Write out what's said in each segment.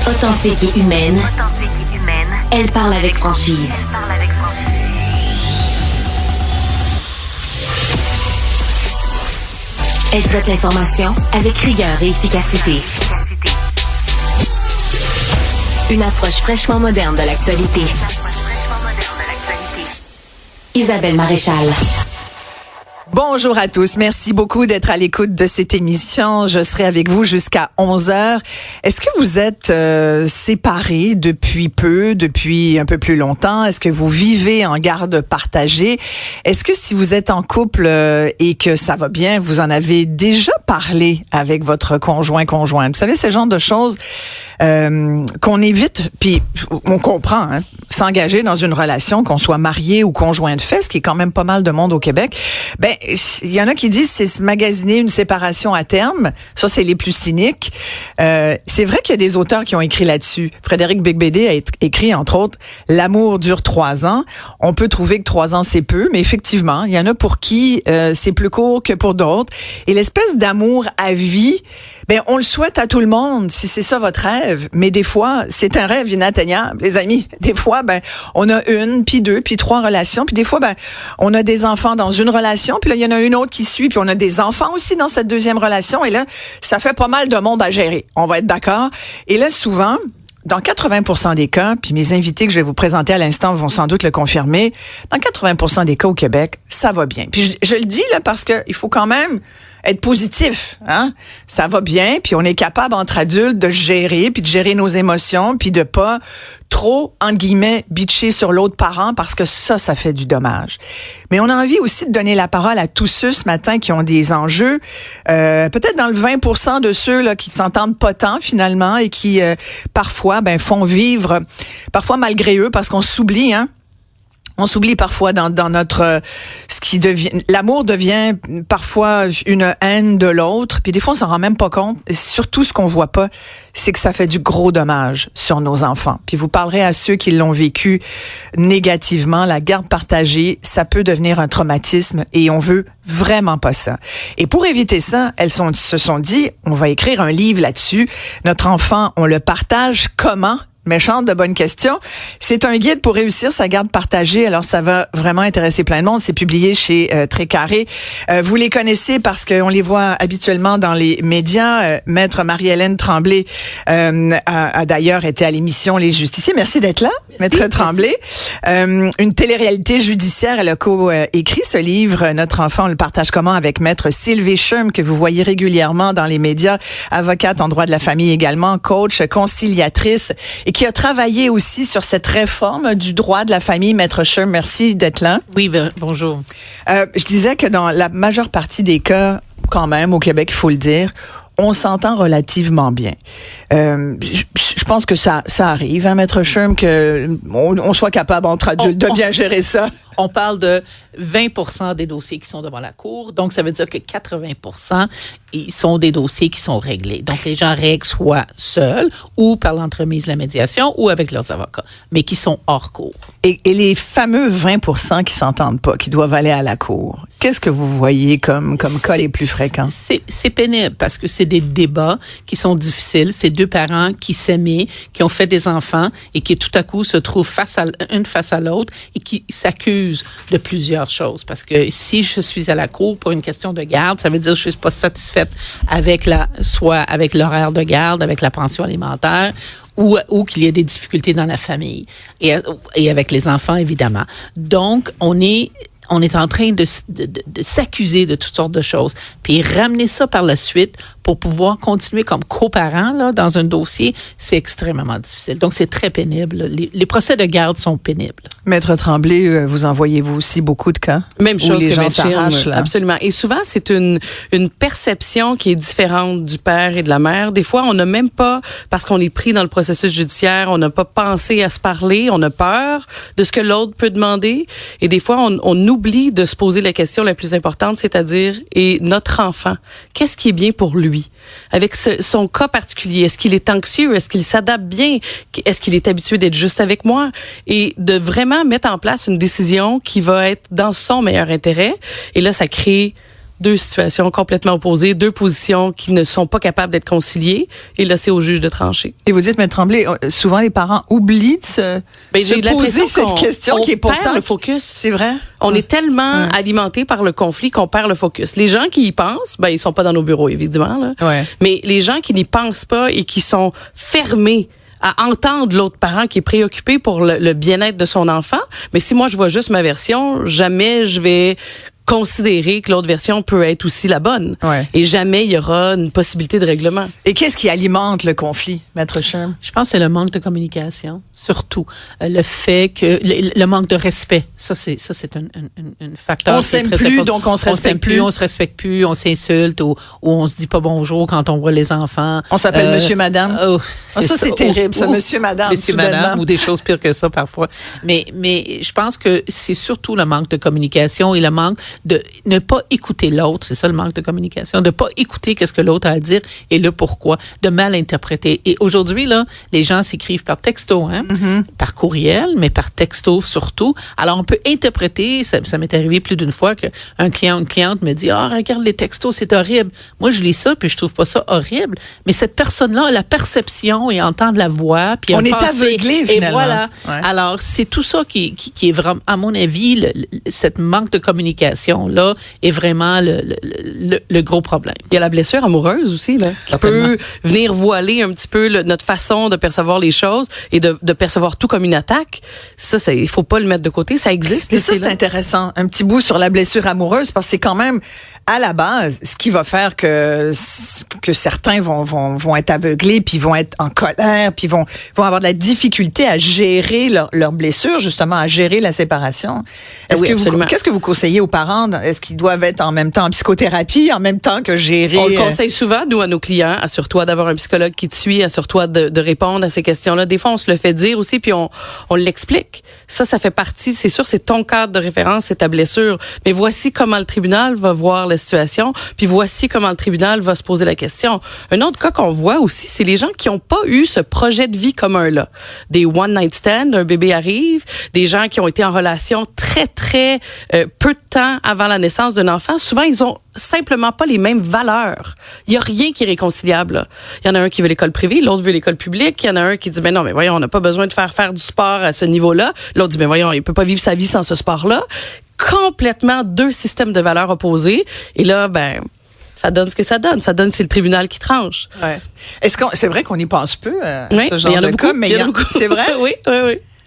Authentique et humaine. Elle parle avec franchise. Elle traite l'information avec rigueur et efficacité. Une approche fraîchement moderne de l'actualité. Isabelle Maréchal. Bonjour à tous. Merci beaucoup d'être à l'écoute de cette émission. Je serai avec vous jusqu'à 11h. Est-ce que vous êtes séparés depuis un peu plus longtemps? Est-ce que vous vivez en garde partagée? Est-ce que si vous êtes en couple et que ça va bien, vous en avez déjà parlé avec votre conjointe? Vous savez, c'est le genre de choses qu'on évite, puis on comprend, s'engager dans une relation, qu'on soit marié ou conjoint de fait, ce qui est quand même pas mal de monde au Québec. Ben, il y en a qui disent c'est se magasiner une séparation à terme. Ça, c'est les plus cyniques. C'est vrai qu'il y a des auteurs qui ont écrit là-dessus. Frédéric Beigbeder a écrit, entre autres, « L'amour dure 3 ans ». On peut trouver que 3 ans, c'est peu, mais effectivement, il y en a pour qui c'est plus court que pour d'autres. Et l'espèce d'amour à vie, ben, on le souhaite à tout le monde, si c'est ça votre rêve. Mais des fois, c'est un rêve inatteignable, les amis. Des fois, ben, on a 1, puis 2, puis 3 relations. Puis des fois, ben, on a des enfants dans une relation, puis là, il y en a une autre qui suit, puis on a des enfants aussi dans cette deuxième relation. Et là, ça fait pas mal de monde à gérer. On va être d'accord. Et là, souvent, dans 80% des cas, puis mes invités que je vais vous présenter à l'instant vont sans doute le confirmer, dans 80% des cas au Québec, ça va bien. Puis je le dis là parce que il faut quand même être positif, hein? Ça va bien, puis on est capable entre adultes de gérer, puis de gérer nos émotions, puis de pas trop, entre guillemets, bitcher sur l'autre parent parce que ça fait du dommage. Mais on a envie aussi de donner la parole à tous ceux ce matin qui ont des enjeux, peut-être dans le 20% de ceux là qui s'entendent pas tant finalement et qui parfois font vivre, parfois malgré eux parce qu'on s'oublie, hein. On s'oublie parfois dans notre ce qui devient l'amour devient parfois une haine de l'autre, puis des fois on s'en rend même pas compte. Et surtout ce qu'on voit pas, c'est que ça fait du gros dommage sur nos enfants. Puis vous parlerez à ceux qui l'ont vécu négativement, la garde partagée, ça peut devenir un traumatisme et on veut vraiment pas ça. Et pour éviter ça, se sont dit on va écrire un livre là-dessus. Notre enfant, on le partage comment? Méchante de bonne question. C'est un guide pour réussir sa garde partagée. Alors, ça va vraiment intéresser plein de monde. C'est publié chez Trécarré. Vous les connaissez parce qu'on les voit habituellement dans les médias. Maître Marie-Hélène Tremblay a d'ailleurs été à l'émission Les Justiciers. Merci d'être là, Maître Tremblay. Une télé-réalité judiciaire. Elle a co-écrit ce livre. Notre enfant, on le partage comment avec Maître Sylvie Schum, que vous voyez régulièrement dans les médias. Avocate en droit de la famille également, coach, conciliatrice et qui a travaillé aussi sur cette réforme du droit de la famille. Maître Schum, merci d'être là. Oui, bonjour. Je disais que dans la majeure partie des cas, quand même, au Québec, il faut le dire, on s'entend relativement bien. Je pense que ça arrive, hein, Maître Schum, on soit capable entre adultes de bien gérer ça. On parle de 20% des dossiers qui sont devant la Cour. Donc, ça veut dire que 80% ils sont des dossiers qui sont réglés. Donc, les gens règlent soit seuls ou par l'entremise de la médiation ou avec leurs avocats, mais qui sont hors cour. Et les fameux 20% qui s'entendent pas, qui doivent aller à la Cour, qu'est-ce que vous voyez comme cas les plus fréquents? C'est pénible parce que c'est des débats qui sont difficiles. C'est 2 parents qui s'aimaient, qui ont fait des enfants et qui tout à coup se trouvent face à l'autre et qui s'accusent de plusieurs choses. Parce que si je suis à la Cour pour une question de garde, ça veut dire que je suis pas satisfaite soit avec l'horaire de garde, avec la pension alimentaire, ou qu'il y ait des difficultés dans la famille et avec les enfants, évidemment. Donc, on est en train de s'accuser de toutes sortes de choses, puis ramener ça par la suite pour pouvoir continuer comme coparent là, dans un dossier, c'est extrêmement difficile. Donc, c'est très pénible. Les procès de garde sont pénibles. Maître Tremblay, vous en voyez-vous aussi beaucoup de cas? Même chose les que gens s'arrachent, là. Absolument. Et souvent, c'est une perception qui est différente du père et de la mère. Des fois, on n'a même pas, parce qu'on est pris dans le processus judiciaire, on n'a pas pensé à se parler, on a peur de ce que l'autre peut demander. Et des fois, on oublie de se poser la question la plus importante, c'est-à-dire, et notre enfant, qu'est-ce qui est bien pour lui? Avec son cas particulier, est-ce qu'il est anxieux? Est-ce qu'il s'adapte bien? Est-ce qu'il est habitué d'être juste avec moi? Et de vraiment mettre en place une décision qui va être dans son meilleur intérêt. Et là, ça crée deux situations complètement opposées, deux positions qui ne sont pas capables d'être conciliées. Et là, c'est au juge de trancher. Et vous dites, M. Tremblay, souvent les parents oublient de se poser cette question qui est pourtant... perd le focus. C'est vrai? On est tellement alimenté par le conflit qu'on perd le focus. Les gens qui y pensent, ben ils sont pas dans nos bureaux, évidemment, là. Ouais. Mais les gens qui n'y pensent pas et qui sont fermés à entendre l'autre parent qui est préoccupé pour le bien-être de son enfant, mais si moi je vois juste ma version, jamais je vais considérer que l'autre version peut être aussi la bonne. Ouais. Et jamais il y aura une possibilité de règlement. Et qu'est-ce qui alimente le conflit, Maître Sherm? Je pense que c'est le manque de communication, surtout. Le fait que le manque de respect, ça c'est un facteur. On s'aime plus, donc on se respecte plus. On se respecte plus, on s'insulte ou on se dit pas bonjour quand on voit les enfants. On s'appelle Monsieur, Madame. Ça c'est terrible, ça, Monsieur, Madame. Monsieur, Madame, ou des choses pires que ça parfois. Mais je pense que c'est surtout le manque de communication et le manque de ne pas écouter l'autre, c'est ça le manque de communication, de pas écouter qu'est-ce que l'autre a à dire et le pourquoi, de mal interpréter. Et aujourd'hui, là, les gens s'écrivent par texto, par courriel, mais par texto surtout. Alors, on peut interpréter, ça m'est arrivé plus d'une fois qu'un client, une cliente me dit, regarde les textos, c'est horrible. Moi, je lis ça, puis je trouve pas ça horrible. Mais cette personne-là a la perception et entend la voix, puis on est aveuglé, finalement. Et voilà. Ouais. Alors, c'est tout ça qui est vraiment, à mon avis, cette manque de communication là est vraiment le gros problème. Il y a la blessure amoureuse aussi, là, qui peut venir voiler un petit peu notre façon de percevoir les choses et de percevoir tout comme une attaque. Ça, il faut pas le mettre de côté. Ça existe. Et ça, c'est intéressant. Un petit bout sur la blessure amoureuse, parce que c'est quand même, à la base, ce qui va faire que certains vont être aveuglés, puis vont être en colère, puis vont avoir de la difficulté à gérer leur blessure, justement, à gérer la séparation. Qu'est-ce que vous conseillez aux parents? Est-ce qu'ils doivent être en même temps en psychothérapie, en même temps que gérer... On le conseille souvent, nous, à nos clients. Assure-toi d'avoir un psychologue qui te suit. Assure-toi de répondre à ces questions-là. Des fois, on se le fait dire aussi, puis on l'explique. Ça fait partie, c'est sûr, c'est ton cadre de référence, c'est ta blessure. Mais voici comment le tribunal va voir la situation, puis voici comment le tribunal va se poser la question. Un autre cas qu'on voit aussi, c'est les gens qui n'ont pas eu ce projet de vie commun-là. Des one-night stands, un bébé arrive, des gens qui ont été en relation très, très peu de temps avant la naissance d'un enfant. Souvent, ils ont simplement pas les mêmes valeurs. Il y a rien qui est réconciliable, là. Il y en a un qui veut l'école privée, l'autre veut l'école publique. Il y en a un qui dit, non, mais voyons, on n'a pas besoin de faire du sport à ce niveau-là. L'autre dit, voyons, il peut pas vivre sa vie sans ce sport-là. Complètement deux systèmes de valeurs opposés. Et là, ça donne ce que ça donne. Ça donne, c'est le tribunal qui tranche. Ouais. C'est vrai qu'on y pense peu à oui, ce genre de cas, mais il y en a beaucoup. C'est vrai? Oui.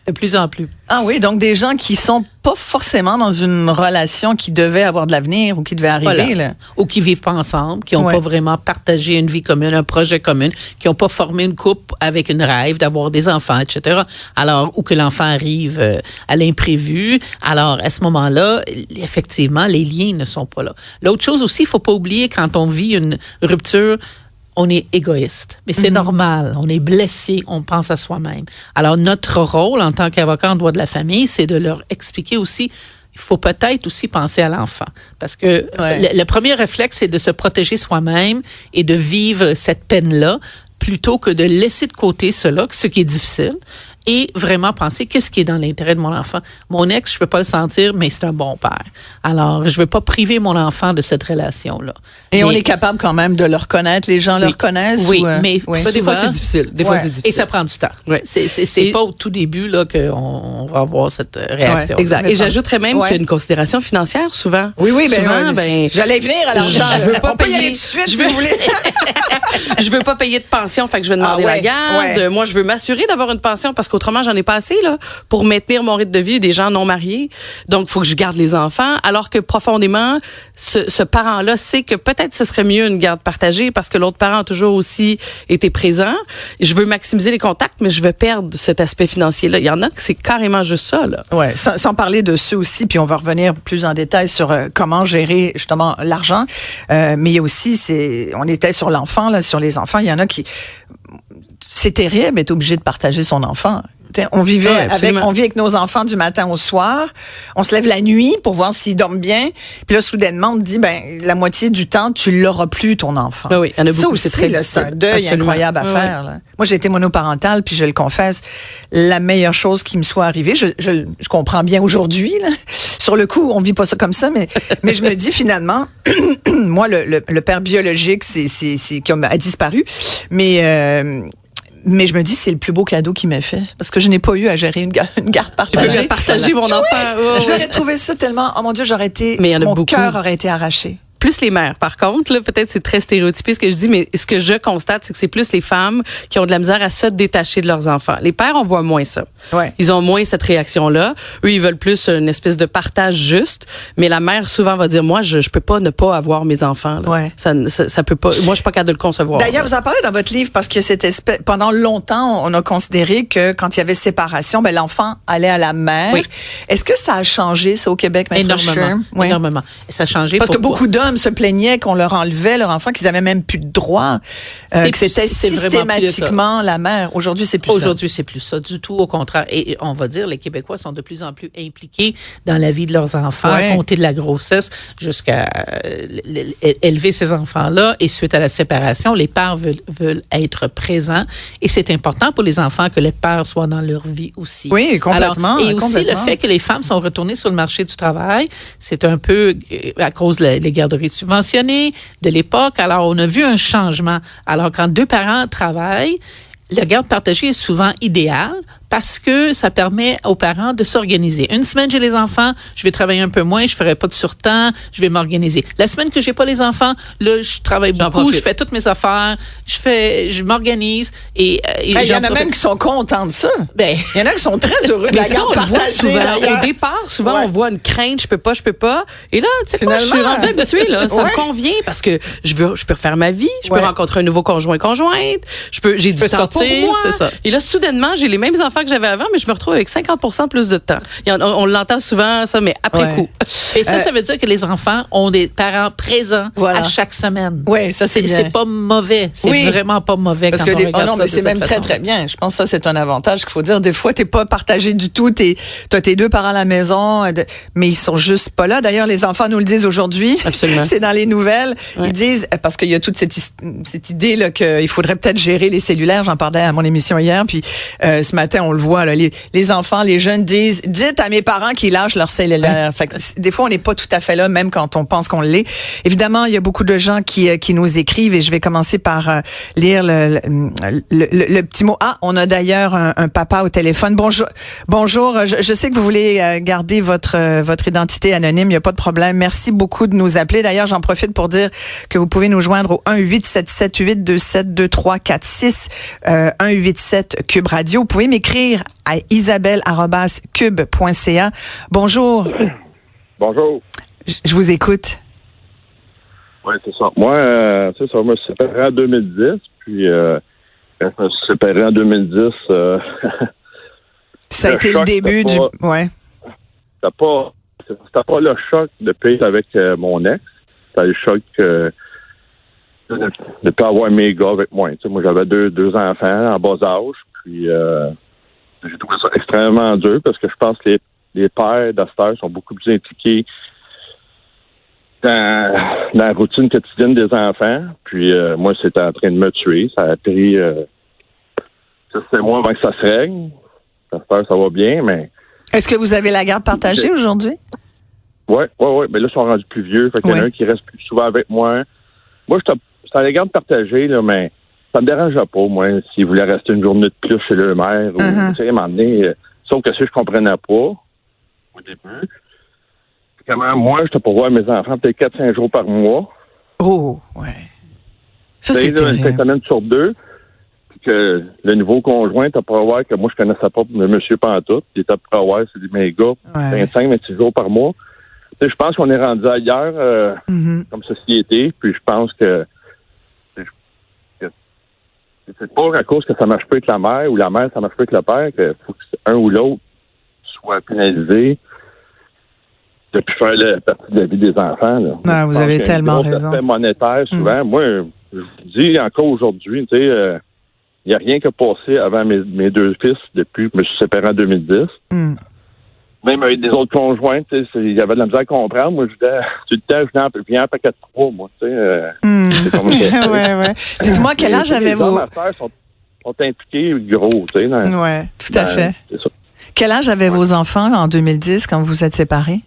De plus en plus. Ah oui, donc des gens qui sont pas forcément dans une relation qui devait avoir de l'avenir ou qui devait arriver. Là. Ou qui vivent pas ensemble, qui n'ont pas vraiment partagé une vie commune, un projet commun, qui n'ont pas formé une couple avec une rêve d'avoir des enfants, etc. Alors, ou que l'enfant arrive à l'imprévu. Alors, à ce moment-là, effectivement, les liens ne sont pas là. L'autre chose aussi, il faut pas oublier, quand on vit une rupture, on est égoïste. Mais c'est normal. On est blessé. On pense à soi-même. Alors, notre rôle en tant qu'avocat en droit de la famille, c'est de leur expliquer aussi, il faut peut-être aussi penser à l'enfant. Parce que le premier réflexe, c'est de se protéger soi-même et de vivre cette peine-là plutôt que de laisser de côté cela, ce qui est difficile, et vraiment penser qu'est-ce qui est dans l'intérêt de mon enfant. Mon ex, je peux pas le sentir, mais c'est un bon père. Alors, je veux pas priver mon enfant de cette relation-là. Et on est capable quand même de le reconnaître. Les gens le reconnaissent? Oui, mais des fois, c'est difficile. Des fois, c'est difficile. Et ça prend du temps. Ouais. C'est pas au tout début là qu'on va avoir cette réaction. Ouais, exact. Et j'ajouterais même qu'il y a une considération financière souvent. Oui, souvent, j'allais venir à l'argent. Je veux pas on peut y aller tout de suite si vous voulez. Je veux pas payer de pension, fait que je vais demander la garde. Ouais. Moi, je veux m'assurer d'avoir une pension parce qu'autrement, j'en ai pas assez là pour maintenir mon rythme de vie des gens non mariés. Donc, il faut que je garde les enfants. Alors que profondément, ce parent-là sait que peut-être ce serait mieux une garde partagée parce que l'autre parent a toujours aussi été présent. Je veux maximiser les contacts, mais je veux perdre cet aspect financier-là. Il y en a que c'est carrément juste ça, là. Ouais, sans parler de ceux aussi, puis on va revenir plus en détail sur comment gérer justement l'argent. Mais il y a aussi, on était sur l'enfant, là, sur les enfants. Il y en a qui, c'est terrible d'être obligé de partager son enfant. On vit absolument. avec nos enfants du matin au soir. On se lève la nuit pour voir s'ils dorment bien. Puis là, soudainement, on te dit, la moitié du temps, tu l'auras plus, ton enfant. Ben oui, il y en a beaucoup, ça aussi, c'est très là, difficile. c'est un deuil Absolument. incroyable à faire. Là. Moi, j'ai été monoparentale, puis je le confesse, la meilleure chose qui me soit arrivée, je comprends bien aujourd'hui. Là. Sur le coup, on vit pas ça comme ça, mais je me dis finalement, moi, le père biologique, c'est comme a disparu, mais je me dis, c'est le plus beau cadeau qu'il m'ait fait. Parce que je n'ai pas eu à gérer une garde partagée. Je peux partager mon enfant. Ouais. J'aurais trouvé ça tellement... Oh mon Dieu, mon beaucoup. cœur aurait été arraché. Plus les mères, par contre, là, peut-être c'est très stéréotypé ce que je dis, mais ce que je constate, c'est que c'est plus les femmes qui ont de la misère à se détacher de leurs enfants. Les pères, on voit moins ça. Ouais. Ils ont moins cette réaction-là. Eux, ils veulent plus une espèce de partage juste, mais la mère souvent va dire, moi, je peux pas ne pas avoir mes enfants. Là. Ouais. Ça peut pas. Moi, je suis pas capable de le concevoir. D'ailleurs, vous en parlez dans votre livre parce que pendant longtemps, on a considéré que quand il y avait séparation, l'enfant allait à la mère. Oui. Est-ce que ça a changé, ça, au Québec, Maître Énormément. Oui. Énormément. Et ça a changé. Parce que beaucoup d'hommes se plaignaient qu'on leur enlevait leur enfant, qu'ils avaient même plus de droit, que c'était systématiquement la mère. Aujourd'hui, c'est plus ça. Aujourd'hui, c'est plus ça du tout. Au contraire. Et on va dire, les Québécois sont de plus en plus impliqués dans la vie de leurs enfants, compter de la grossesse jusqu'à élever ces enfants-là. Et suite à la séparation, les pères veulent être présents. Et c'est important pour les enfants que les pères soient dans leur vie aussi. Oui, complètement. Alors, et aussi le fait que les femmes sont retournées sur le marché du travail, c'est un peu à cause des garderies subventionnées de l'époque. Alors, on a vu un changement. Alors, quand deux parents travaillent, la garde partagée est souvent idéale parce que ça permet aux parents de s'organiser. Une semaine, j'ai les enfants, je vais travailler un peu moins, je ferai pas de surtemps, je vais m'organiser. La semaine que j'ai pas les enfants, là, je travaille beaucoup, je fais toutes mes affaires, je m'organise et il y en a même qui sont contents de ça. Il y en a qui sont très heureux de la garde partagée. Au départ, souvent, on voit une crainte, je peux pas. Et là, tu sais quoi, je suis rendue habituée, là. Ça me convient parce que je peux refaire ma vie, je peux rencontrer un nouveau conjointe, j'ai du temps pour moi. C'est ça. Et là, soudainement, j'ai les mêmes enfants que j'avais avant, mais je me retrouve avec 50% plus de temps. On l'entend souvent, ça, mais après coup. Et ça veut dire que les enfants ont des parents présents à chaque semaine. Oui, ça, c'est bien. C'est pas mauvais. C'est vraiment pas mauvais quand on regarde ça. Mais c'est même très, très bien. Je pense que ça, c'est un avantage qu'il faut dire. Des fois, t'es pas partagé du tout. T'as tes deux parents à la maison, mais ils sont juste pas là. D'ailleurs, les enfants nous le disent aujourd'hui. Absolument. C'est dans les nouvelles. Ouais. Ils disent, parce qu'il y a toute cette idée là qu'il faudrait peut-être gérer les cellulaires. J'en parlais à mon émission hier, puis ce matin, on le voit, là, les enfants, les jeunes disent, dites à mes parents qu'ils lâchent leur cellulaire. Fait que, des fois, on n'est pas tout à fait là, même quand on pense qu'on l'est. Évidemment, il y a beaucoup de gens qui nous écrivent et je vais commencer par lire le petit mot. Ah, on a d'ailleurs un papa au téléphone. Bonjour. Je sais que vous voulez garder votre identité anonyme. Il n'y a pas de problème. Merci beaucoup de nous appeler. D'ailleurs, j'en profite pour dire que vous pouvez nous joindre au 1-877-827-2346, 187 Cube Radio. Vous pouvez m'écrire à isabelle@cube.ca. Bonjour. Bonjour. Je vous écoute. Oui, c'est ça. Moi, je me suis séparé en 2010, puis quand je me suis séparé en 2010... ça a été le début du... Ouais. C'était pas le choc de payer avec mon ex. C'était le choc de ne pas avoir mes gars avec moi. Tu sais, moi, j'avais deux enfants en bas âge, puis j'ai trouvé ça extrêmement dur parce que je pense que les pères d'Astère sont beaucoup plus impliqués dans la routine quotidienne des enfants. Puis moi, c'était en train de me tuer. Ça a pris 6 mois avant que ça se règle. J'espère que ça va bien, mais... Est-ce que vous avez la garde partagée aujourd'hui? Oui. Mais là, ils sont rendus plus vieux. Fait qu'il y en a un qui reste plus souvent avec moi. Moi, j'étais à la garde partagée, là, mais ça me dérangeait pas, moi, s'ils voulaient rester une journée de plus chez leur mère. Ou, tu sais, à un moment donné, sauf que ça, je comprenais pas au début. Comment moi, j'étais pour voir mes enfants peut-être 4-5 jours par mois. Oh, ouais. Ça, c'est terrible. Une semaine sur 2. Puis que le nouveau conjoint, t'as pas voir que moi, je connaissais pas le monsieur pantoute. Il était pour voir, c'est mes gars, 25-26 jours par mois. Tu sais, je pense qu'on est rendu ailleurs comme société. Puis je pense que c'est pas à cause que ça marche pas avec la mère ou la mère, ça marche pas avec le père, qu'il faut que un ou l'autre soit pénalisé de plus faire partie de la vie des enfants. Là. Non, vous avez tellement raison. L'aspect monétaire, souvent. Moi, je vous dis encore aujourd'hui, tu sais, Il n'y a rien qui a passé avant mes deux fils depuis que je me suis séparé en 2010. Même avec des autres conjointes, il y avait de la misère à comprendre. Moi, je viens en paquet de 3, moi. C'est comme ça. Ouais. Dites-moi, quel âge avez vous? Les sœurs sont impliqués gros, tu sais. Oui, tout à fait. C'est ça. Quel âge avaient vos enfants en 2010 quand vous vous êtes séparés?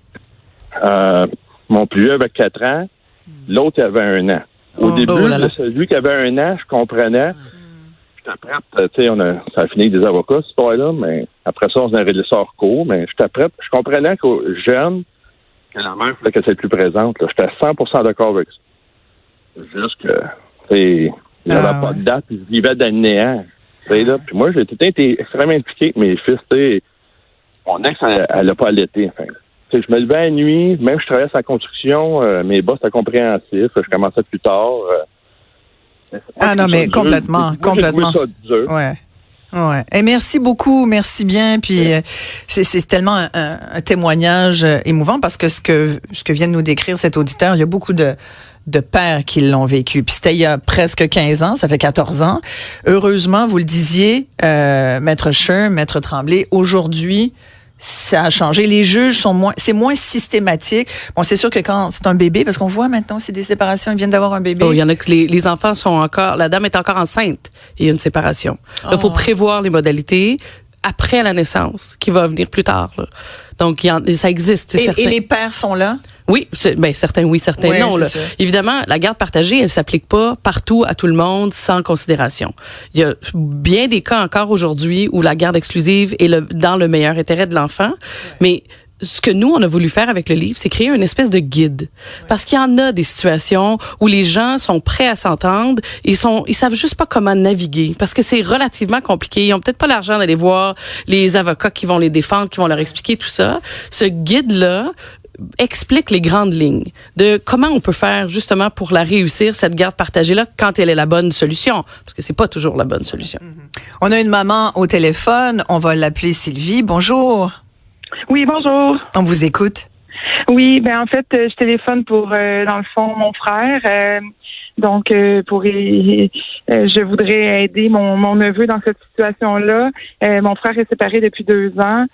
Mon plus vieux avait 4 ans, l'autre avait 1 an. Au début, celui qui avait 1 an, je comprenais. J'étais prête, tu sais, ça a fini avec des avocats, cette histoire-là, mais après ça, on s'est réglé ça hors cours, mais j'étais prête. Je comprenais qu'aux jeunes, que la mère voulait qu'elle soit plus présente. Là. J'étais 100% d'accord avec ça. Juste que, il n'y avait pas de date, ils vivaient dans le néant. Là. Puis moi, j'ai été extrêmement impliqué avec mes fils, tu sais. Mon ex, elle n'a pas allaité, enfin. Je me levais à la nuit, même je travaillais sur la construction, mes boss étaient compréhensifs, je commençais plus tard. Non, mais complètement. Ça dur. Ouais. Et merci beaucoup, merci bien. Puis c'est tellement un témoignage émouvant parce que ce que vient de nous décrire cet auditeur, il y a beaucoup de pères qui l'ont vécu. Puis c'était il y a presque 15 ans, ça fait 14 ans. Heureusement, vous le disiez, Maître Scher, Maître Tremblay, aujourd'hui, ça a changé. Les juges c'est moins systématique. Bon, c'est sûr que quand c'est un bébé, parce qu'on voit maintenant, c'est des séparations, ils viennent d'avoir un bébé. Il y en a que les enfants sont encore, la dame est encore enceinte et il y a une séparation. Il faut prévoir les modalités après la naissance, qui va venir plus tard. Là. Donc, ça existe. Et les pères sont là? Oui, certains oui, certains non. Là. Évidemment, la garde partagée, elle s'applique pas partout à tout le monde sans considération. Il y a bien des cas encore aujourd'hui où la garde exclusive est dans le meilleur intérêt de l'enfant, mais ce que nous, on a voulu faire avec le livre, c'est créer une espèce de guide. Parce qu'il y en a des situations où les gens sont prêts à s'entendre, ils savent juste pas comment naviguer, parce que c'est relativement compliqué. Ils ont peut-être pas l'argent d'aller voir les avocats qui vont les défendre, qui vont leur expliquer tout ça. Ce guide-là explique les grandes lignes de comment on peut faire justement pour la réussir, cette garde partagée-là, quand elle est la bonne solution. Parce que c'est pas toujours la bonne solution. On a une maman au téléphone, on va l'appeler Sylvie. Bonjour. Oui, bonjour. On vous écoute. Oui, en fait, je téléphone pour, dans le fond, mon frère. Je voudrais aider mon neveu dans cette situation-là. Mon frère est séparé depuis 2 ans.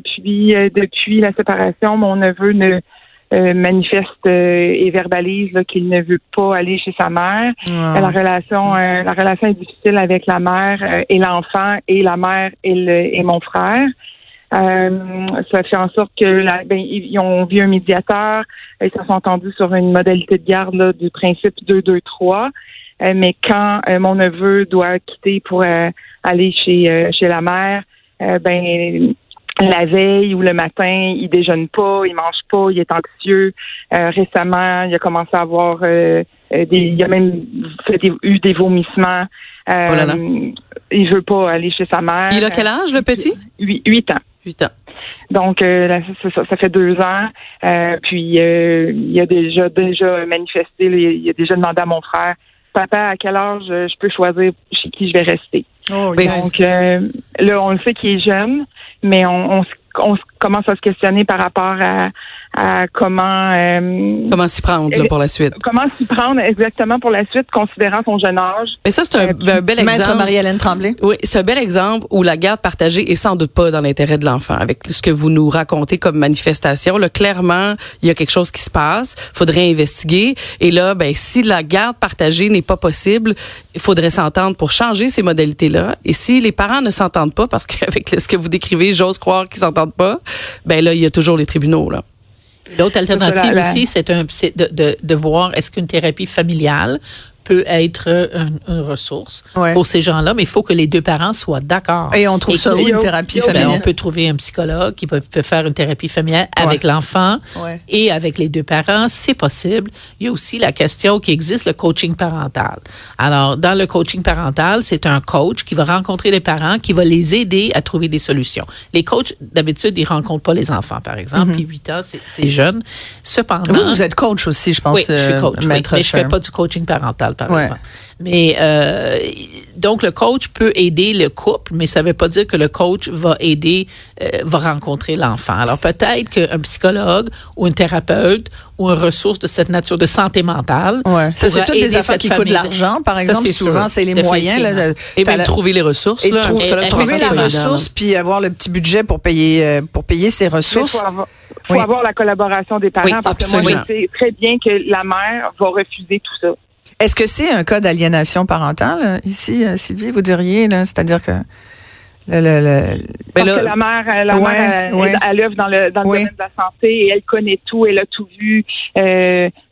Puis, depuis la séparation, mon neveu manifeste et verbalise qu'il ne veut pas aller chez sa mère. La relation est difficile avec la mère et l'enfant, et la mère et mon frère. Ça fait en sorte que ils ont vu un médiateur, ils se sont entendus sur une modalité de garde là, du principe 2-2-3. Mais quand mon neveu doit quitter pour aller chez la mère, la veille ou le matin, il déjeune pas, il mange pas, il est anxieux. Récemment, il a commencé à avoir il a même eu des vomissements. Il veut pas aller chez sa mère. Il a quel âge, le petit? 8 ans. 8 ans. Donc, ça fait 2 ans. Puis, il a déjà manifesté, il a déjà demandé à mon frère, papa, à quelle âge je peux choisir chez qui je vais rester? Donc, là, on le sait qu'il est jeune, mais on commence à se questionner par rapport à comment s'y prendre là, pour la suite. Comment s'y prendre exactement pour la suite, considérant son jeune âge. Mais ça, c'est un bel exemple. Maître Marie-Hélène Tremblay. Oui, c'est un bel exemple où la garde partagée est sans doute pas dans l'intérêt de l'enfant. Avec ce que vous nous racontez comme manifestation, là, clairement, il y a quelque chose qui se passe. Faudrait investiguer. Et là, si la garde partagée n'est pas possible, il faudrait s'entendre pour changer ces modalités-là. Et si les parents ne s'entendent pas, parce qu'avec ce que vous décrivez, j'ose croire qu'ils s'entendent pas, là, il y a toujours les tribunaux, là. L'autre alternative aussi, c'est de voir est-ce qu'une thérapie familiale peut être une ressource pour ces gens-là, mais il faut que les 2 parents soient d'accord. Et on trouve ça où, une thérapie familiale? On peut trouver un psychologue qui peut faire une thérapie familiale avec l'enfant et avec les 2 parents, c'est possible. Il y a aussi la question qui existe, le coaching parental. Alors, dans le coaching parental, c'est un coach qui va rencontrer les parents, qui va les aider à trouver des solutions. Les coachs, d'habitude, ils rencontrent pas les enfants, par exemple. Puis 8 ans, c'est jeune. Cependant... Vous êtes coach aussi, je pense. Oui, je suis coach, mais je fais pas du coaching parental, par exemple. Mais Donc, le coach peut aider le couple, mais ça ne veut pas dire que le coach va aider, va rencontrer l'enfant. Alors, peut-être qu'un psychologue ou un thérapeute ou une ressource de cette nature de santé mentale. Ouais. Ça, c'est toutes des affaires qui coûtent de l'argent, par exemple. Souvent, c'est les moyens. Là, et bien, trouver les ressources. Et trouver la ressource, puis avoir le petit budget pour payer ses ressources. Il faut avoir la collaboration des parents. Parce que moi, je sais très bien que la mère va refuser tout ça. Est-ce que c'est un cas d'aliénation parentale, ici, Sylvie, vous diriez, là? C'est-à-dire que Parce que la mère elle œuvre dans le domaine de la santé et elle connaît tout, elle a tout vu.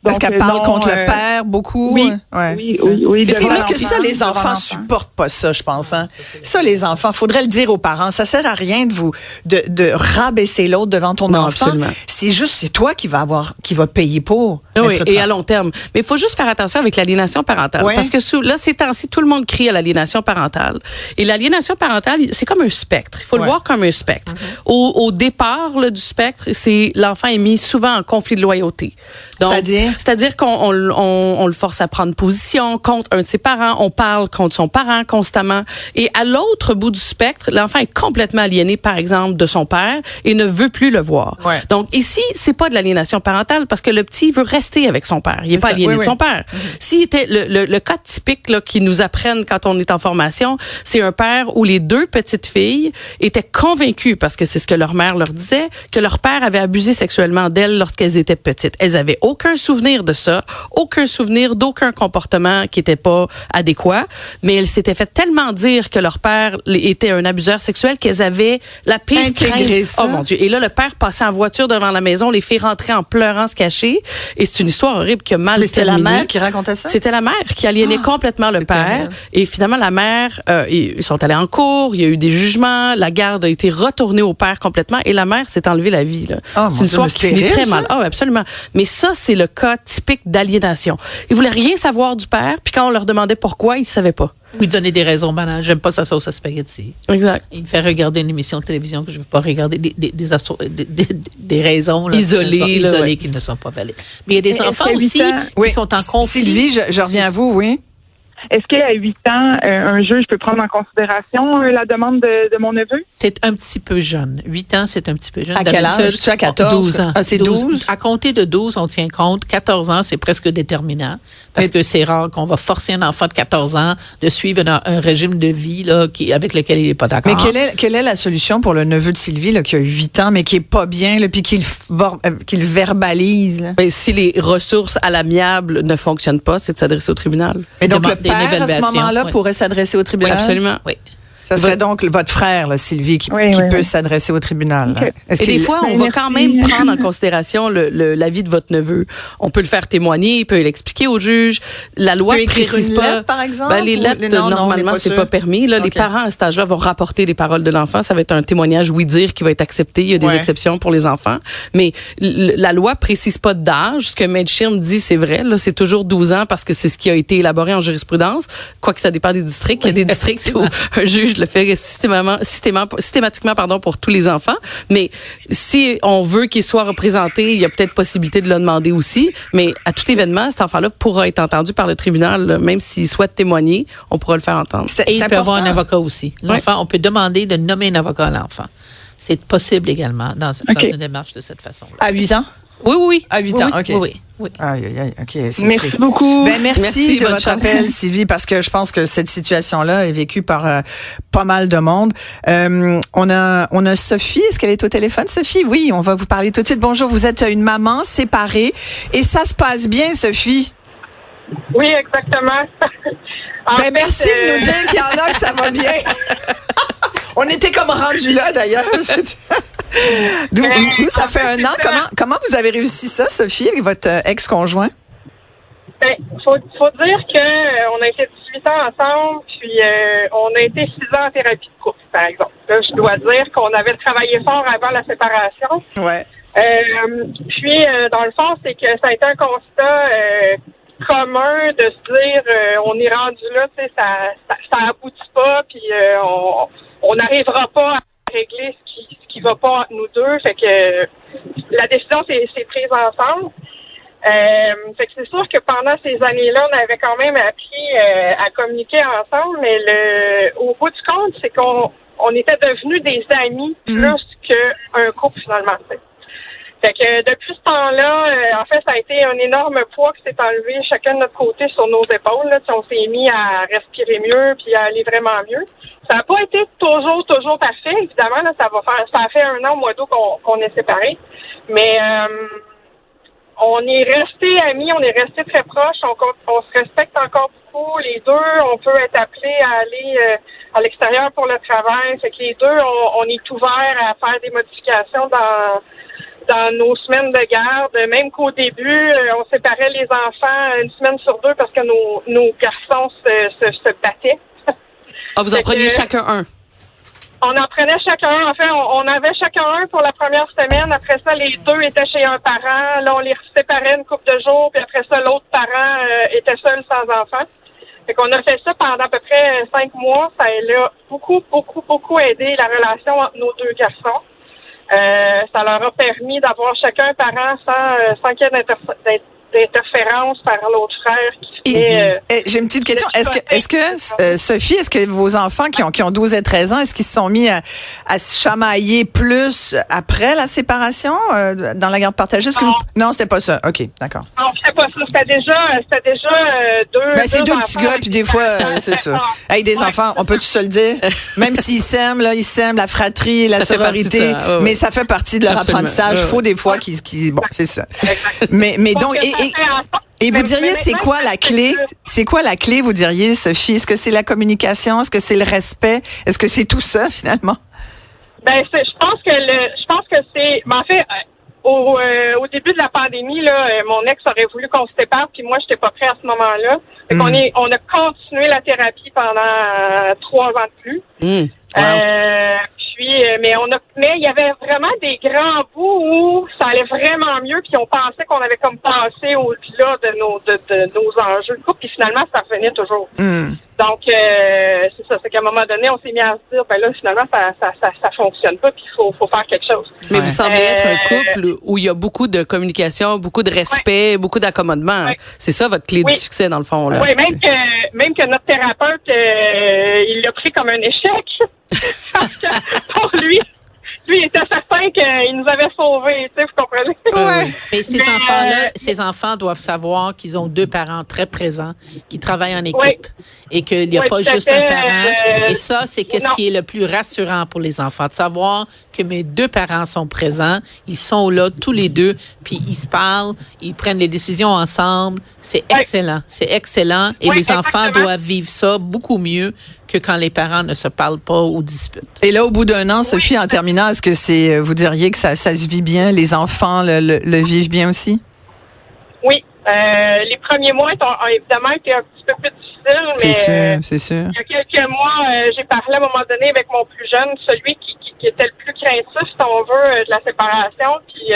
Parce qu'elle parle contre le père beaucoup. Oui, oui. Parce que ça, les enfants supportent pas ça, je pense. Hein. Ça, les enfants, faudrait le dire aux parents. Ça sert à rien de rabaisser l'autre devant ton enfant. Absolument. C'est toi qui va payer pour. Oui, et à long terme. Mais il faut juste faire attention avec l'aliénation parentale. Ouais. Parce que là, ces temps-ci, tout le monde crie à l'aliénation parentale. Et l'aliénation parentale, c'est comme un spectre. Il faut le voir comme un spectre. Mm-hmm. Au départ là, du spectre, l'enfant est mis souvent en conflit de loyauté. Donc, c'est-à-dire qu'on le force à prendre position contre un de ses parents, on parle contre son parent constamment. Et à l'autre bout du spectre, l'enfant est complètement aliéné, par exemple, de son père et ne veut plus le voir. Ouais. Donc ici, c'est pas de l'aliénation parentale parce que le petit veut rester avec son père. Il est pas aliéné de son père. Mm-hmm. S'il était le cas typique là, qu'ils nous apprennent quand on est en formation, c'est un père où les deux petites filles étaient convaincues, parce que c'est ce que leur mère leur disait, que leur père avait abusé sexuellement d'elles lorsqu'elles étaient petites. Elles avaient aucun souvenir de ça, aucun souvenir d'aucun comportement qui était pas adéquat, mais elles s'étaient fait tellement dire que leur père était un abuseur sexuel qu'elles avaient la pire crainte. Oh mon Dieu. Et là, le père passait en voiture devant la maison, les filles rentraient en pleurant, se cacher. Et c'est une histoire horrible qui a mal terminé. C'était la mère qui racontait ça? C'était la mère qui aliénait complètement le père. Terrible. Et finalement, la mère, ils sont allés en cours, il y a eu des jugements, la garde a été retournée au père complètement et la mère s'est enlevée la vie. Là. Oh, c'est une histoire qui finit très mal. Ah, absolument. Mais ça, c'est le cas typique d'aliénation. Ils voulaient rien savoir du père, puis quand on leur demandait pourquoi, ils savaient pas. Ou il donnait des raisons banales. J'aime pas sa sauce à spaghetti. Exact. Il me fait regarder une émission de télévision que je veux pas regarder. Des raisons là, isolées qui ne sont pas valides. Mais il y a des enfants aussi qui sont en conflit. Sylvie, je reviens à vous, oui. Est-ce qu'à 8 ans, un juge peut prendre en considération la demande de mon neveu? C'est un petit peu jeune. 8 ans, c'est un petit peu jeune. À quel âge? Tu as 14? 12 ans. Ah, c'est 12? À compter de 12, on tient compte. 14 ans, c'est presque déterminant. Parce que c'est rare qu'on va forcer un enfant de 14 ans de suivre un régime de vie là, avec lequel il n'est pas d'accord. Mais quelle est la solution pour le neveu de Sylvie là, qui a 8 ans, mais qui est pas bien, là, puis qu'il verbalise? Là? Ben, si les ressources à l'amiable ne fonctionnent pas, c'est de s'adresser au tribunal. Mais donc, le père, à ce moment-là, pourrait s'adresser au tribunal? Oui, absolument. Oui. Ça serait donc votre frère, là, Sylvie, qui peut s'adresser au tribunal. Okay. Et des fois, on va quand même prendre en considération l'avis de votre neveu. On peut le faire témoigner, il peut l'expliquer au juge. La loi précise pas. Lettre, par exemple? Les lettres, normalement, c'est pas permis. Là, les parents à cet âge-là vont rapporter les paroles de l'enfant. Ça va être un témoignage oui-dire qui va être accepté. Il y a des exceptions pour les enfants. Mais la loi précise pas d'âge. Ce que Maître Schirm dit, c'est vrai. Là, c'est toujours 12 ans parce que c'est ce qui a été élaboré en jurisprudence. Quoique ça dépend des districts. Il y a des districts où un juge le fait systématiquement pour tous les enfants. Mais si on veut qu'il soit représenté, il y a peut-être possibilité de le demander aussi. Mais à tout événement, cet enfant-là pourra être entendu par le tribunal. Là, même s'il souhaite témoigner, on pourra le faire entendre. Et il peut avoir un avocat aussi. L'enfant, on peut demander de nommer un avocat à l'enfant. C'est possible également dans une démarche de cette façon-là. À 8 ans? Oui. À 8 ans, OK. Oui. Aïe, OK. Merci beaucoup. Merci de votre appel, Sylvie, parce que je pense que cette situation-là est vécue par pas mal de monde. On a Sophie. Est-ce qu'elle est au téléphone, Sophie? Oui, on va vous parler tout de suite. Bonjour, vous êtes une maman séparée et ça se passe bien, Sophie? Oui, exactement. Merci de nous dire qu'il y en a que ça va bien. On était comme rendus là, d'ailleurs. Nous, ça fait un an. Comment vous avez réussi ça, Sophie, avec votre ex-conjoint? Faut dire que on a été 18 ans ensemble, puis on a été 6 ans en thérapie de couple, par exemple. Là, je dois dire qu'on avait travaillé fort avant la séparation. Ouais. Puis, dans le fond, c'est que ça a été un constat commun de se dire on est rendu là, tu sais, ça aboutit pas, puis on n'arrivera pas à régler ce qui va pas entre nous deux. Fait que la décision s'est prise ensemble. Fait que c'est sûr que pendant ces années-là, on avait quand même appris à communiquer ensemble, mais au bout du compte, c'est qu'on était devenus des amis plus qu'un couple finalement. Fait que depuis ce temps-là, en fait, ça a été un énorme poids qui s'est enlevé chacun de notre côté sur nos épaules. Là. On s'est mis à respirer mieux puis à aller vraiment mieux. Ça n'a pas été toujours parfait, évidemment. Là, ça a fait 1 an au mois d'août qu'on est séparés. Mais on est restés amis, on est restés très proches, on se respecte encore beaucoup. Les deux, on peut être appelés à aller à l'extérieur pour le travail. Fait que les deux, on est ouverts à faire des modifications dans nos semaines de garde, même qu'au début, on séparait les enfants 1 semaine sur 2 parce que nos garçons se battaient. Ah, vous en preniez chacun un? On en prenait chacun un. En fait, on avait chacun un pour la première semaine. Après ça, les deux étaient chez un parent. Là, on les séparait une couple de jours. Puis après ça, l'autre parent était seul sans enfant. Fait qu'on a fait ça pendant à peu près 5 mois. Ça a beaucoup aidé la relation entre nos 2 garçons. Ça leur a permis d'avoir chacun un parent sans qu'il y ait d'interférence par l'autre frère qui fait... j'ai une petite question. Est-ce que Sophie, est-ce que vos enfants qui ont 12 et 13 ans, est-ce qu'ils se sont mis à se chamailler plus après la séparation dans la garde partagée? Non, c'était pas ça. OK, d'accord. Non, c'était pas ça. C'était déjà 2 c'est 2 petits gars, puis des fois, c'est ça. Avec des enfants, on peut-tu se le dire? Même s'ils s'aiment, là, ils s'aiment, la fratrie, la sororité, mais ça fait partie de leur apprentissage. Il faut des fois qu'ils... Bon, c'est ça. Mais donc... Et vous diriez, c'est quoi la clé? C'est quoi la clé, vous diriez, Sophie? Est-ce que c'est la communication? Est-ce que c'est le respect? Est-ce que c'est tout ça, finalement? Je pense que c'est... Mais en fait, au début de la pandémie, là, mon ex aurait voulu qu'on se sépare, puis moi, j'étais pas prêt à ce moment-là. Fait qu'on on a continué la thérapie pendant 3 ans de plus. Wow. Mais il y avait vraiment des grands bouts où ça allait vraiment mieux, puis on pensait qu'on avait comme passé au-delà de nos enjeux de couple, puis finalement, ça revenait toujours. Donc, c'est ça, c'est qu'à un moment donné, on s'est mis à se dire, ben là, finalement, ça fonctionne pas, puis il faut faire quelque chose. Mais vous semblez être un couple où il y a beaucoup de communication, beaucoup de respect, beaucoup d'accommodement. C'est ça votre clé du succès, dans le fond, là. Oui, même que notre thérapeute, il l'a pris comme un échec. Parce que pour lui, il était certain qu'il nous avait sauvés, tu sais, vous comprenez? Oui. Et ces enfants doivent savoir qu'ils ont 2 parents très présents, qui travaillent en équipe et qu'il n'y a pas juste un parent. Et ça, c'est ce qui est le plus rassurant pour les enfants, de savoir que mes 2 parents sont présents, ils sont là tous les 2, puis ils se parlent, ils prennent les décisions ensemble. C'est excellent. C'est excellent. Et les enfants doivent vivre ça beaucoup mieux que quand les parents ne se parlent pas ou disputent. Et là, au bout d'1 an, Sophie, en terminant, est-ce que vous diriez que ça se vit bien, les enfants le vivent bien aussi? Oui. Les premiers mois ont évidemment été un petit peu plus difficiles, mais c'est sûr. Il y a quelques mois, j'ai parlé à un moment donné avec mon plus jeune, celui qui était le plus craintif, si on veut, de la séparation, puis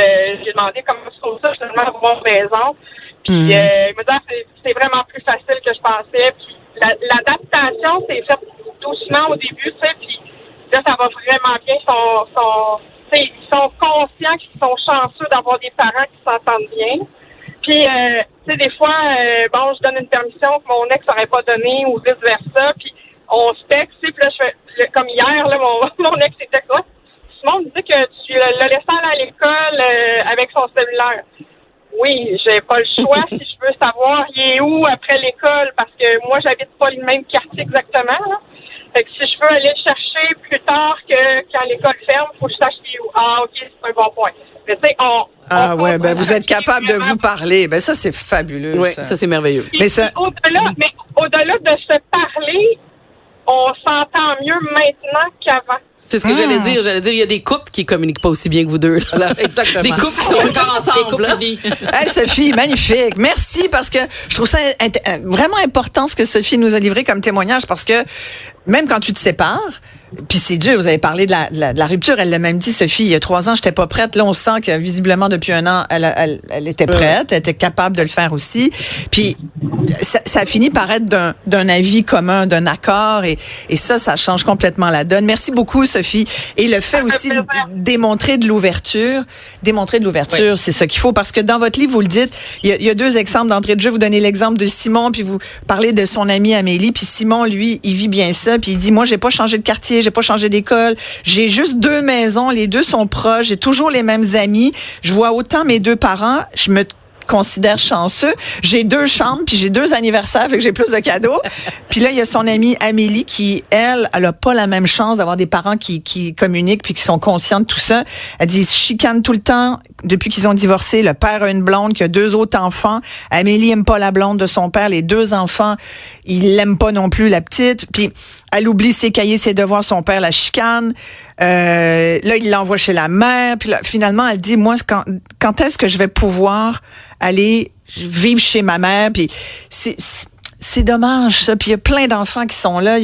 j'ai demandé comment tu trouves ça, finalement, avoir raison. Puis il me dit, c'est vraiment plus facile que je pensais, puis l'adaptation s'est faite doucement au début, tu sais, puis là, ça va vraiment bien. Ils sont conscients qu'ils sont chanceux d'avoir des parents qui s'entendent bien. Puis, tu sais, des fois, je donne une permission que mon ex n'aurait pas donnée ou vice-versa, puis on se texte, puis là, comme hier, là, mon ex était quoi? Simon me dit que tu l'as laissé aller à l'école avec son cellulaire. Oui, j'ai pas le choix si je veux savoir il est où après l'école, parce que moi, j'habite pas le même quartier exactement, là. Fait que si je veux aller le chercher plus tard que quand l'école ferme, faut que je sache il est où. Ah, OK, c'est un bon point. Mais tu sais, vous êtes capable de vous parler. Ben ça, c'est fabuleux. Oui, ça c'est merveilleux. Mais au-delà de se parler, on s'entend mieux maintenant qu'avant. C'est ce que j'allais dire. Il y a des couples qui communiquent pas aussi bien que vous deux. Là. Exactement. Des couples qui sont encore ensemble. Hey, Sophie, magnifique. Merci, parce que je trouve ça vraiment important ce que Sophie nous a livré comme témoignage, parce que même quand tu te sépares, puis c'est dur, vous avez parlé de la rupture, elle l'a même dit, Sophie, il y a 3 ans, j'étais pas prête. Là, on sent que visiblement, depuis 1 an, elle était prête, elle était capable de le faire aussi. Puis ça finit par être d'un avis commun, d'un accord, et ça change complètement la donne. Merci beaucoup, Sophie. Et le fait aussi de démontrer de l'ouverture, c'est ce qu'il faut. Parce que dans votre livre, vous le dites, il y a 2 exemples d'entrée de jeu. Vous donnez l'exemple de Simon, puis vous parlez de son amie Amélie. Puis Simon, lui, il vit bien ça. Puis il dit, moi, j'ai pas changé de quartier, j'ai pas changé d'école. J'ai juste 2 maisons, les 2 sont proches, j'ai toujours les mêmes amis. Je vois autant mes 2 parents, je me considère chanceux. J'ai 2 chambres, puis j'ai 2 anniversaires, fait que j'ai plus de cadeaux. Puis là, il y a son amie Amélie qui, elle a pas la même chance d'avoir des parents qui communiquent puis qui sont conscients de tout ça. Elle dit, ils se chicanent tout le temps depuis qu'ils ont divorcé. Le père a une blonde qui a 2 autres enfants. Amélie aime pas la blonde de son père. Les 2 enfants, il l'aime pas non plus, la petite. Puis elle oublie ses cahiers, ses devoirs. Son père la chicane. Là, il l'envoie chez la mère. Puis là, finalement, elle dit, moi, quand est-ce que je vais pouvoir aller vivre chez ma mère? Puis c'est dommage, ça. Puis il y a plein d'enfants qui sont là.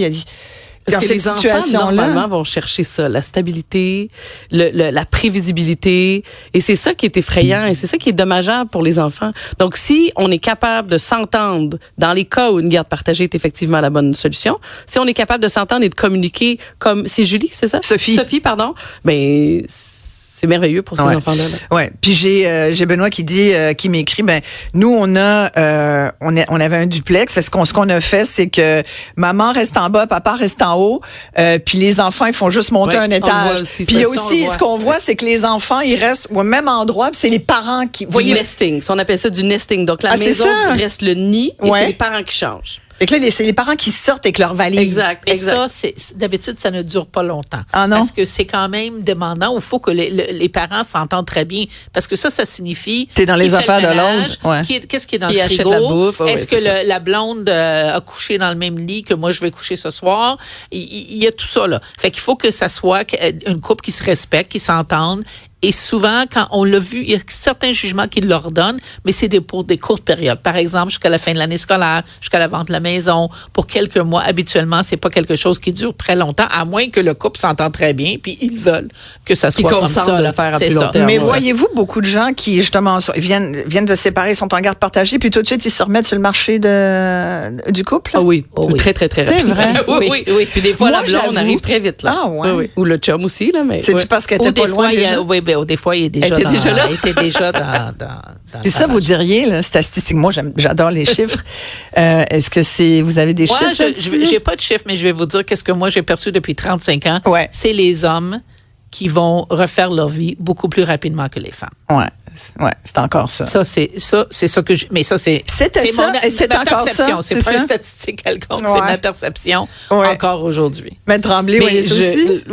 Parce que les enfants, normalement, vont chercher ça, la stabilité, la prévisibilité. Et c'est ça qui est effrayant et c'est ça qui est dommageable pour les enfants. Donc, si on est capable de s'entendre dans les cas où une garde partagée est effectivement la bonne solution, si on est capable de s'entendre et de communiquer comme... C'est Julie, c'est ça? Sophie, pardon. Ben... C'est merveilleux pour ces enfants-là. Ouais. Puis j'ai Benoît qui dit, qui m'écrit, nous on avait un duplex. Parce ce qu'on a fait, c'est que maman reste en bas, papa reste en haut, puis les enfants ils font juste monter un étage. Puis il y a aussi ce qu'on voit, c'est que les enfants ils restent au même endroit, puis c'est les parents qui. Du nesting, on appelle ça du nesting. Donc la maison reste le nid et c'est les parents qui changent. Et que là, c'est les parents qui sortent avec leurs valises. Exact. Et ça, d'habitude, ça ne dure pas longtemps. Ah non? Parce que c'est quand même demandant. Il faut que les parents s'entendent très bien. Parce que ça signifie... T'es dans les affaires de l'autre. Ouais. Qu'est-ce qui est dans le frigo? Achète la bouffe. Est-ce que la blonde a couché dans le même lit que moi, je vais coucher ce soir? Il y a tout ça, là. Fait qu'il faut que ça soit une couple qui se respecte, qui s'entende. Et souvent, quand on l'a vu, il y a certains jugements qui l'ordonnent, mais c'est pour des courtes périodes. Par exemple, jusqu'à la fin de l'année scolaire, jusqu'à la vente de la maison, pour quelques mois. Habituellement, c'est pas quelque chose qui dure très longtemps, à moins que le couple s'entende très bien, puis ils veulent que ça soit comme ça. De le faire à plus long terme. Mais voyez-vous beaucoup de gens qui, justement, viennent de se séparer, sont en garde partagée, puis tout de suite, ils se remettent sur le marché du couple? Ah oui, très, très, très rapide. C'est vrai? oui. Puis des fois, la blonde arrive très vite, là. Ah ouais? Oui. Ou le chum aussi, là. Mais c'est-tu parce qu'elle était pas loin déjà? Des fois, il est déjà dans Puis ça, vous diriez, là, statistique. Moi, j'adore les chiffres. Est-ce que vous avez des chiffres? J'ai pas de chiffres, mais je vais vous dire qu'est-ce que moi, j'ai perçu depuis 35 ans. Ouais. C'est les hommes qui vont refaire leur vie beaucoup plus rapidement que les femmes. Ouais, c'est encore ça. Ça, c'est ça que mais ça, c'est ma perception. C'est pas une statistique quelconque, c'est ma perception encore aujourd'hui. Maître Tremblay,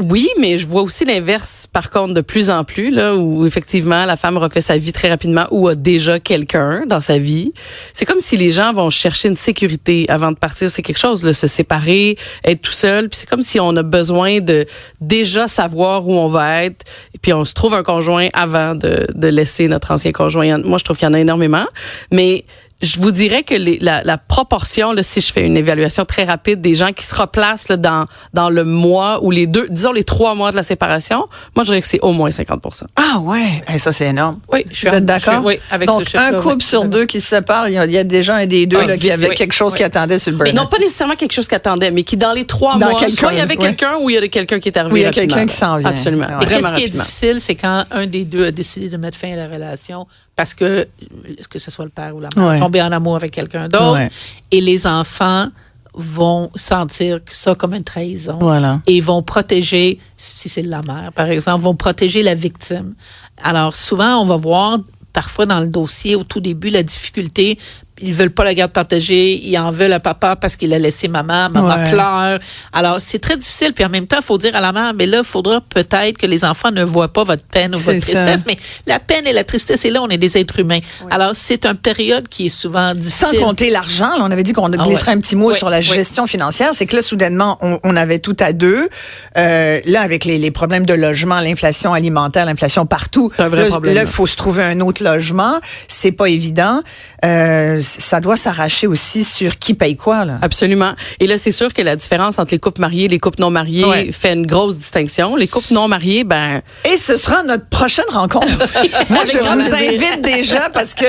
oui, mais je vois aussi l'inverse, par contre, de plus en plus, là, où effectivement, la femme refait sa vie très rapidement ou a déjà quelqu'un dans sa vie. C'est comme si les gens vont chercher une sécurité avant de partir. C'est quelque chose, là, se séparer, être tout seul. Puis c'est comme si on a besoin de déjà savoir où on va être. Et puis on se trouve un conjoint avant de laisser notre ancien conjoint. Moi, je trouve qu'il y en a énormément. Mais je vous dirais que la proportion, là, si je fais une évaluation très rapide des gens qui se replacent là, dans le mois ou les 3 mois de la séparation, moi, je dirais que c'est au moins 50%. Ah ouais, ça c'est énorme. Oui, vous êtes d'accord? Oui, avec donc, ce chiffre-là. Donc, un couple sur 2 qui se sépare, il y a déjà un des deux qui avait quelque chose qui attendait sur le burn-out. Non, pas nécessairement quelque chose qui attendait, mais qui dans les 3 mois, soit il y avait quelqu'un ou il y a quelqu'un qui est arrivé. Oui, il y a quelqu'un qui s'en vient. Absolument. Et qu'est-ce qui est difficile, c'est quand un des deux a décidé de mettre fin à la relation parce que ce soit le père ou la mère, tomber en amour avec quelqu'un d'autre, et les enfants vont sentir ça comme une trahison et vont protéger, si c'est la mère par exemple, vont protéger la victime. Alors souvent, on va voir parfois dans le dossier au tout début la difficulté. Ils veulent pas la garde partagée, ils en veulent à papa parce qu'il a laissé maman pleure. Alors, c'est très difficile. Puis en même temps, il faut dire à la mère, mais là, il faudra peut-être que les enfants ne voient pas votre peine ou votre tristesse. Mais la peine et la tristesse, et là, on est des êtres humains. Oui. Alors, c'est une période qui est souvent difficile. Sans compter l'argent, là, on avait dit qu'on glisserait un petit mot sur la gestion financière. C'est que là, soudainement, on avait tout à deux. Là, avec les problèmes de logement, l'inflation alimentaire, l'inflation partout. C'est un vrai problème. Là, il faut se trouver un autre logement. C'est pas évident. ça doit s'arracher aussi sur qui paye quoi, là. Absolument. Et là, c'est sûr que la différence entre les couples mariés et les couples non mariés fait une grosse distinction. Les couples non mariés, Et ce sera notre prochaine rencontre. Moi, je vous invite déjà parce que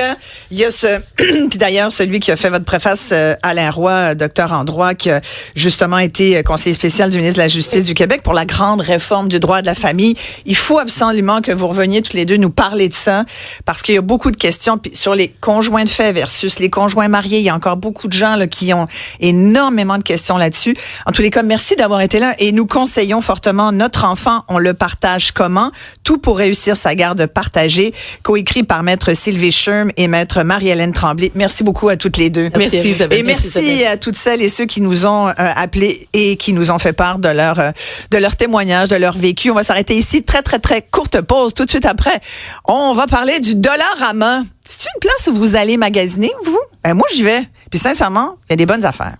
il y a puis d'ailleurs, celui qui a fait votre préface, Alain Roy, docteur en droit, qui a justement été conseiller spécial du ministre de la Justice du Québec pour la grande réforme du droit de la famille. Il faut absolument que vous reveniez toutes les deux nous parler de ça parce qu'il y a beaucoup de questions sur les conjoints de fait versus les conjoints mariés. Il y a encore beaucoup de gens là, qui ont énormément de questions là-dessus. En tous les cas, merci d'avoir été là et nous conseillons fortement notre enfant, on le partage comment? Tout pour réussir sa garde partagée, coécrit par Maître Sylvie Schirm et Maître Marie-Hélène Tremblay. Merci beaucoup à toutes les deux. Merci Isabelle. Et merci à toutes celles et ceux qui nous ont appelés et qui nous ont fait part de leur témoignage, de leur vécu. On va s'arrêter ici. Très, très, très courte pause. Tout de suite après, on va parler du Dollarama. C'est une place où vous allez magasiner, vous? Moi, j'y vais. Puis sincèrement, il y a des bonnes affaires.